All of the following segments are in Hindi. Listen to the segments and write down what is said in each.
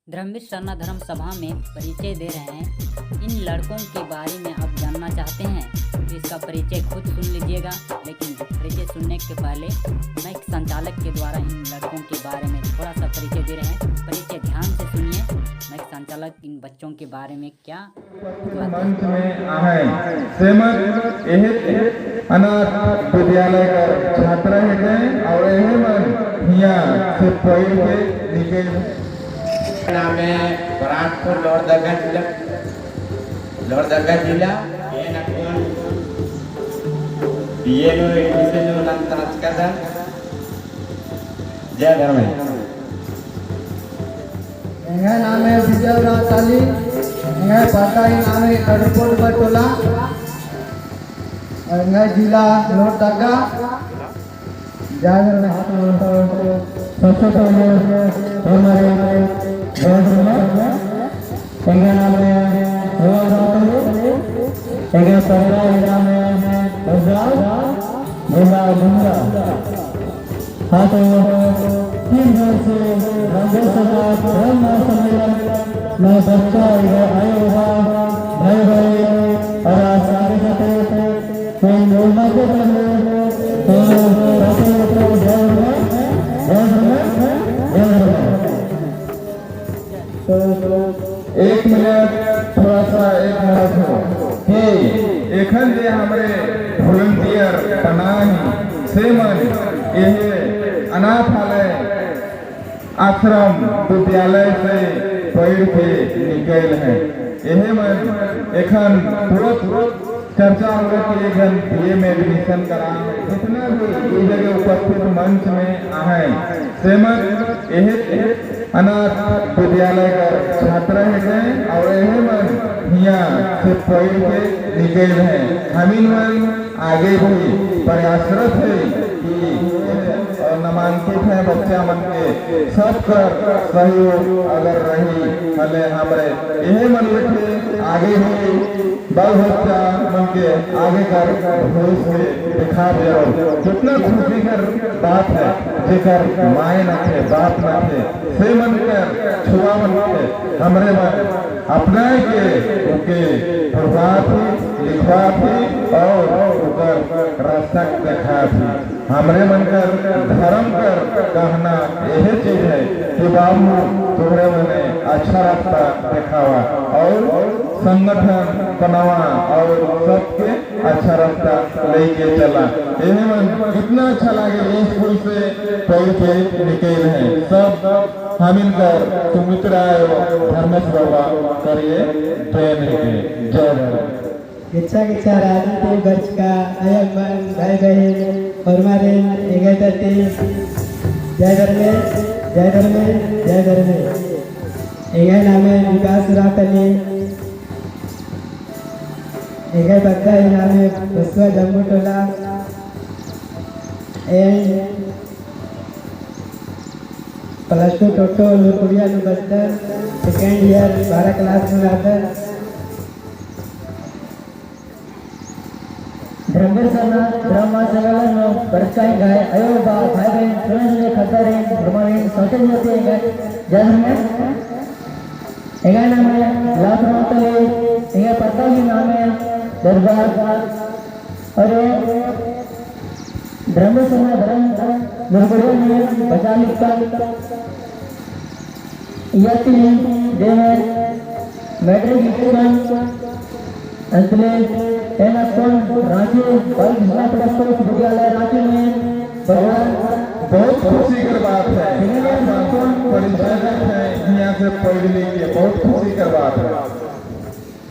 धर्मवीर सरना धर्म सभा में परिचय दे रहे हैं। इन लड़कों के बारे में आप जानना चाहते हैं तो इसका परिचय खुद सुन लीजिएगा, लेकिन परिचय सुनने के पहले मैं एक संचालक के द्वारा इन लड़कों के बारे में थोड़ा सा परिचय दे रहे हैं। परिचय ध्यान से सुनिए। मैं एक संचालक इन बच्चों के बारे में क्या मंच में आए सेमत एह अनाथ विद्यालय का छात्र है और एह मन हिया से पढ़ के निकल नाम है बरातपुर लोहरदगा जिला ये नकुल बीएलो एडमिशन जो नंतर का जय धर्म यह नाम है विजय राताली। यह पता ही नाम है कड़पोट बटोला और यह जिला लोहरदगा। जागर में सबसे पहले हमारे नाम है हाँ तो 3 घर से सम्मेलन में बच्चा आए हुआ भाई भाई और आगे साथ कोई योजना को एक मिनट थोड़ा सा एक मिनट हो हे एखन जे हमरे वॉलंटियर बनाही सेमन यह अनाथालय आश्रम विद्यालय से पढ़ के निकल है। यह मन एखन तुरंत चर्चा हुआ कि एखन बीए में एडमिशन करा जितना भी ये जगह उपस्थित मंच में आए सेमन यह अनाथ विद्यालय का छात्र है और यह मन हिया से पढ़ के निकल है। हमीन मन आगे भी प्रयासरत है कि नामांकित है बच्चा मन के सबकर सहयोग अगर रही भले हमारे यह मन लिखे आगे भी बाल बच्चा मन के आगे कर भविष्य दिखा जरूर कितना खुशी कर बात है जेकर माए न थे बाप न थे से मन कर छुआ मन के हमरे मन अपना के उनके पढ़वा थी लिखवा थी और उनकर रास्ता दिखा थी। हमरे मन कर धर्म कर कहना यह चीज है कि बाबू तुम्हारे मने अच्छा रास्ता दिखावा और संगठन बनावा और सबके अच्छा रास्ता लेके चला। यह मन कितना अच्छा लगे स्कूल से पढ़ के निकल है सब हमिन कर सुमित्रा धर्मेश बाबा करिए ट्रेन है। जय धर्म किच्छा राजनीति बच का आयक मन भाई बहन और मारे एगते जय धर्म जय धर्म जय धर्म। एगे नाम है विकास रातली। एगे बच्चा ही नाम है बसवा जम्बूटोला एंड +2 टोटो लुकुड़िया बस्तर सेकेंड ईयर 12 क्लास में आता। धर्मवीर सरना धर्म सम्मेलन में बरसाई गाय आयो बा भाई बहन सुने खतरे हमारे सोचे होते हैं। जन्म में एगा नाम है लाभ रोतले एगा पता ही नाम है दरबार और धर्मवीर सरना धर्म दुर्गुड़ियों में बचा लिखा यति जे मैट्रिक अंतले एना रांची बाल जिला परिषद विद्यालय रांची में भगवान बहुत खुशी की बात है परिचालक है यहाँ से पढ़ने के बहुत खुशी की बात है।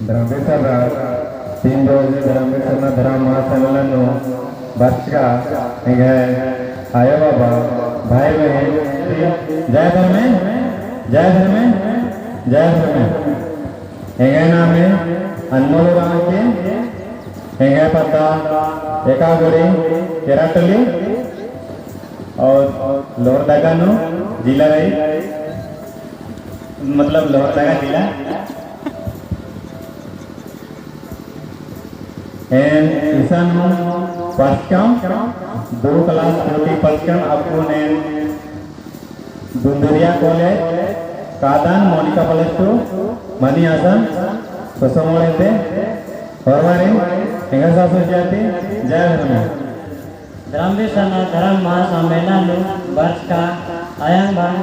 धर्मवीर सरना 3 रोज धर्मवीर सरना धर्म महासम्मेलन वर्ष का आयो बाबा भाई बहन जय धर्म जय धर्म जय धर्म। एगे नाम है अनमोल राम के एगे पता एकागुड़ी केराटली और लोहरदगा नो जिला रही मतलब लोहरदगा जिला एंड ईशान पश्चिम 2 क्लास छोटी पश्चिम आपको ने दुंदरिया कॉलेज कादान Monika Kapalestu, Mani Hasan, Sosomorete, Hormari, Enggak Sosiati, Jaya Dharma. Drambisana Dharam Mahasammeलन वर्ष का आयांगबान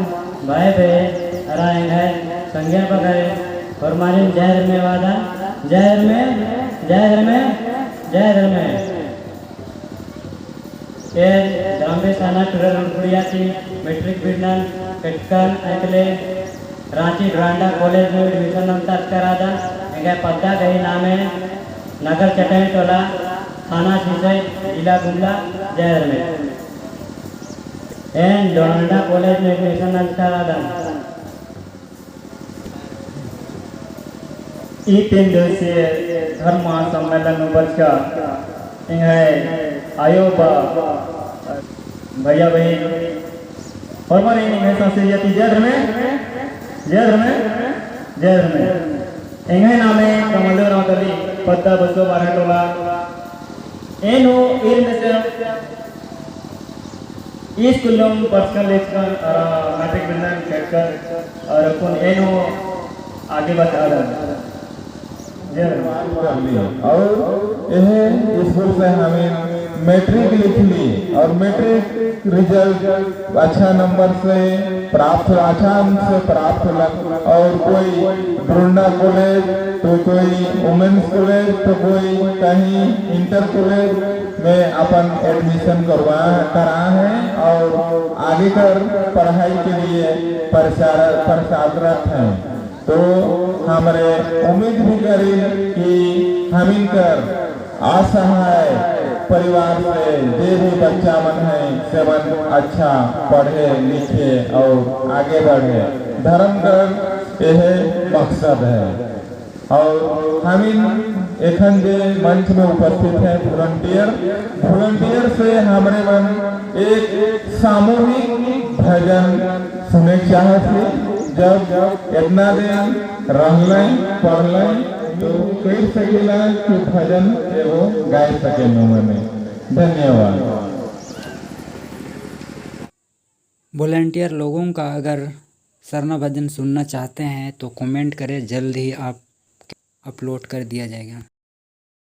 भाई बहन रायंग है संज्ञा पकड़े फरमानी जहर में वादा जहर में ये द्रांबेसाना टुरल उड़ियाती मैट्रिक विज्ञान पेटकल अकले रांची ड्रांडा कॉलेज में एडमिशन अंतर करा था इनका पता कहीं नाम है नगर चटई टोला थाना सिसई जिला गुमला जहर में एन ड्रांडा कॉलेज में एडमिशन अंतर करा था ई 3 दिवसीय धर्म महासम्मेलन वर्ष का आयो भैया बहन और हमारे संस्कृति जय धर्म इंगे नामे कमंडो रावतली पद्दा बसो बारटोला एनो इन में से इस कुलम पर्सनल लेकर नाटक बिंदन कर और कौन एनो आगे बढ़ा रहा और यह स्कूल से हमें मैट्रिक लिख ली और मैट्रिक रिजल्ट अच्छा नंबर से प्राप्त अच्छा अंक से प्राप्त हुआ और कोई ड्रोंडा कॉलेज तो कोई वुमेन्स कॉलेज तो कोई कहीं इंटर कॉलेज में अपन एडमिशन करा है और आगे कर पढ़ाई के लिए प्रसाररत हैं। तो हमारे उम्मीद भी करी कि हम इनकर असहाय परिवार से जे भी बच्चा मन है सेवन अच्छा पढ़े लिखे और आगे बढ़े धर्म कर यह मकसद है। और हम एखन जे मंच में उपस्थित है वॉलंटियर से हमारे मन एक सामूहिक भजन सुने चाहते जब इतना दिन रहलें पढ़लें तो कह सकेला कि भजन एगो गाय सके में। धन्यवाद। वॉलंटियर लोगों का अगर सरना भजन सुनना चाहते हैं तो कमेंट करें, जल्द ही आप अपलोड कर दिया जाएगा।